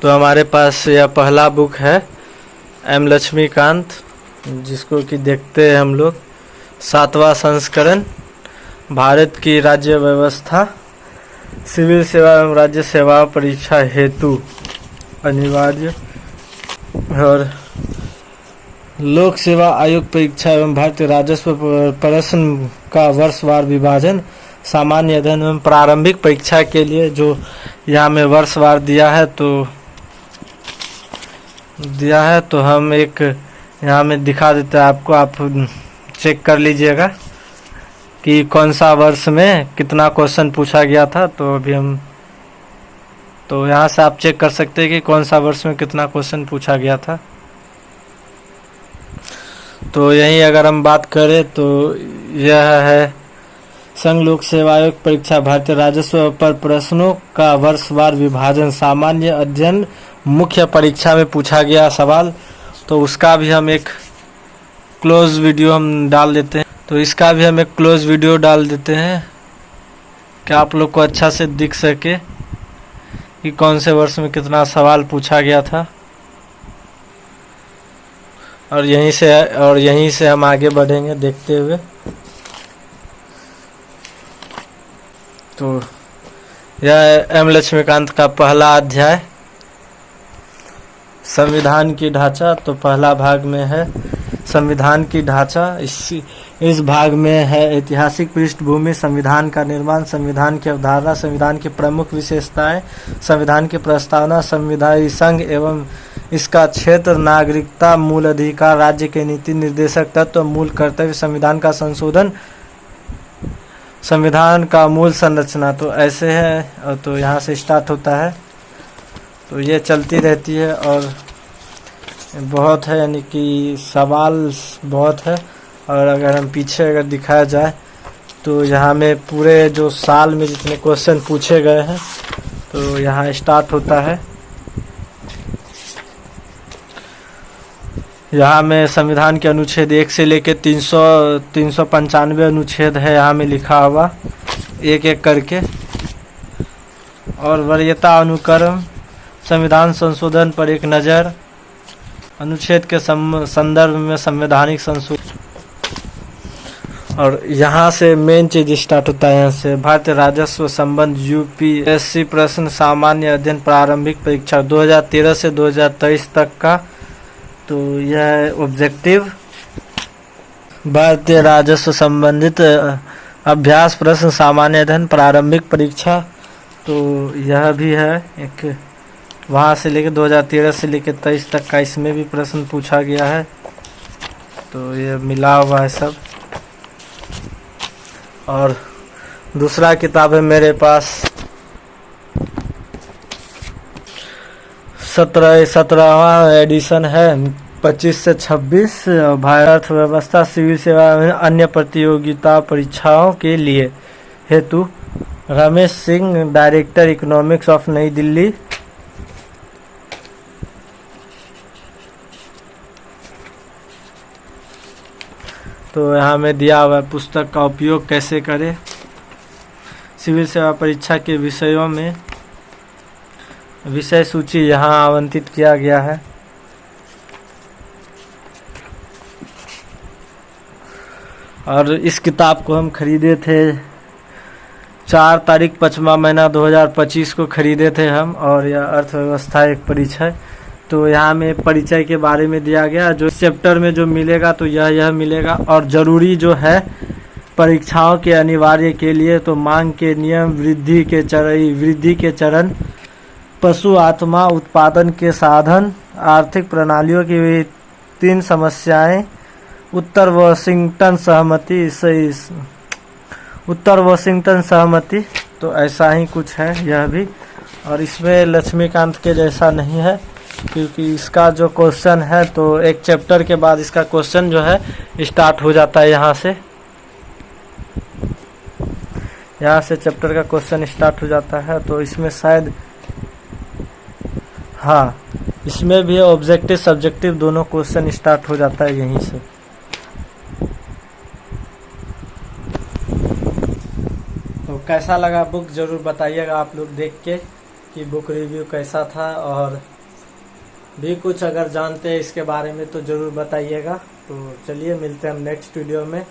तो हमारे पास यह पहला बुक है एम लक्ष्मीकांत, जिसको कि देखते हैं हम लोग। 7वां संस्करण, भारत की राज्य व्यवस्था, सिविल सेवा एवं राज्य सेवा परीक्षा हेतु अनिवार्य, और लोक सेवा आयोग परीक्षा एवं भारतीय राजस्व प्रश्न का वर्षवार विभाजन, सामान्य अध्ययन एवं प्रारंभिक परीक्षा के लिए जो यहाँ में वर्षवार दिया है तो हम एक यहाँ में दिखा देते हैं आपको। आप चेक कर लीजिएगा कि कौन सा वर्ष में कितना क्वेश्चन पूछा गया था। तो अभी हम तो यहाँ से आप चेक कर सकते हैं कि कौन सा वर्ष में कितना क्वेश्चन पूछा गया था। तो यही अगर हम बात करें तो यह है संघ लोक सेवा आयोग परीक्षा भारतीय राजस्व पर प्रश्नों का वर्षवार विभाजन, सामान्य अध्ययन मुख्य परीक्षा में पूछा गया सवाल। तो उसका भी हम एक क्लोज वीडियो हम डाल देते हैं। तो इसका भी हम एक क्लोज वीडियो डाल देते हैं कि आप लोग को अच्छा से दिख सके कि कौन से वर्ष में कितना सवाल पूछा गया था। और यहीं से हम आगे बढ़ेंगे देखते हुए। तो यह एम लक्ष्मीकांत का पहला अध्याय संविधान की ढांचा। तो पहला भाग में है संविधान की ढांचा। इस भाग में है ऐतिहासिक पृष्ठभूमि, संविधान का निर्माण, संविधान की अवधारणा, संविधान की प्रमुख विशेषताएं, संविधान की प्रस्तावना, संविधायी संघ एवं इसका क्षेत्र, नागरिकता, मूल अधिकार, राज्य के नीति निर्देशक तत्व, मूल कर्तव्य, संविधान का संशोधन, संविधान का मूल संरचना। तो ऐसे है। तो यहाँ से स्टार्ट होता है। तो ये चलती रहती है और बहुत है, यानी कि सवाल बहुत है। और अगर हम पीछे अगर दिखाया जाए तो यहाँ में पूरे जो साल में जितने क्वेश्चन पूछे गए हैं तो यहाँ स्टार्ट होता है। यहाँ में संविधान के अनुच्छेद 1 से लेकर 395 अनुच्छेद है यहाँ में लिखा हुआ एक एक करके। और वरीयता अनुक्रम, संविधान संशोधन पर एक नज़र, अनुच्छेद के संदर्भ में संवैधानिक संशोधन। और यहाँ से मेन चीज स्टार्ट होता है। यहाँ से भारतीय राजस्व संबंध यूपीएससी प्रश्न, सामान्य अध्ययन प्रारंभिक परीक्षा 2013 से 2023 तक का। तो यह ऑब्जेक्टिव, भारतीय राजस्व संबंधित अभ्यास प्रश्न, सामान्य अध्ययन प्रारंभिक परीक्षा। तो यह भी है एक, वहाँ से लेकर 2013 से लेकर 23 तक का इसमें भी प्रश्न पूछा गया है। तो ये मिला हुआ है सब। और दूसरा किताब है मेरे पास 17वां एडिशन है, 25 से 26, भारत व्यवस्था, सिविल सेवा एवं अन्य प्रतियोगिता परीक्षाओं के लिए हेतु, Ramesh Singh, director economics of नई दिल्ली। तो यहाँ में दिया हुआ है पुस्तक का उपयोग कैसे करें। सिविल सेवा परीक्षा के विषयों में विषय सूची यहाँ आवंटित किया गया है। और इस किताब को हम खरीदे थे 4 तारीख 5वां महीना 2025 को खरीदे थे हम। और यह अर्थव्यवस्था एक परिचय। तो यहाँ में परिचय के बारे में दिया गया, जो चैप्टर में जो मिलेगा तो यह मिलेगा। और ज़रूरी जो है परीक्षाओं के अनिवार्य के लिए, तो मांग के नियम, वृद्धि के चरण, पशु आत्मा, उत्पादन के साधन, आर्थिक प्रणालियों की 3 समस्याएं, उत्तर वाशिंगटन सहमति। तो ऐसा ही कुछ है यह भी। और इसमें लक्ष्मीकांत के जैसा नहीं है, क्योंकि इसका जो क्वेश्चन है तो एक चैप्टर के बाद इसका क्वेश्चन जो है स्टार्ट हो जाता है। यहाँ से चैप्टर का क्वेश्चन स्टार्ट हो जाता है। तो इसमें शायद, हाँ, इसमें भी ऑब्जेक्टिव सब्जेक्टिव दोनों क्वेश्चन स्टार्ट हो जाता है यहीं से। तो कैसा लगा बुक ज़रूर बताइएगा आप लोग देख के। कि बुक रिव्यू कैसा था, और भी कुछ अगर जानते हैं इसके बारे में तो ज़रूर बताइएगा। तो चलिए मिलते हैं हम नेक्स्ट वीडियो में।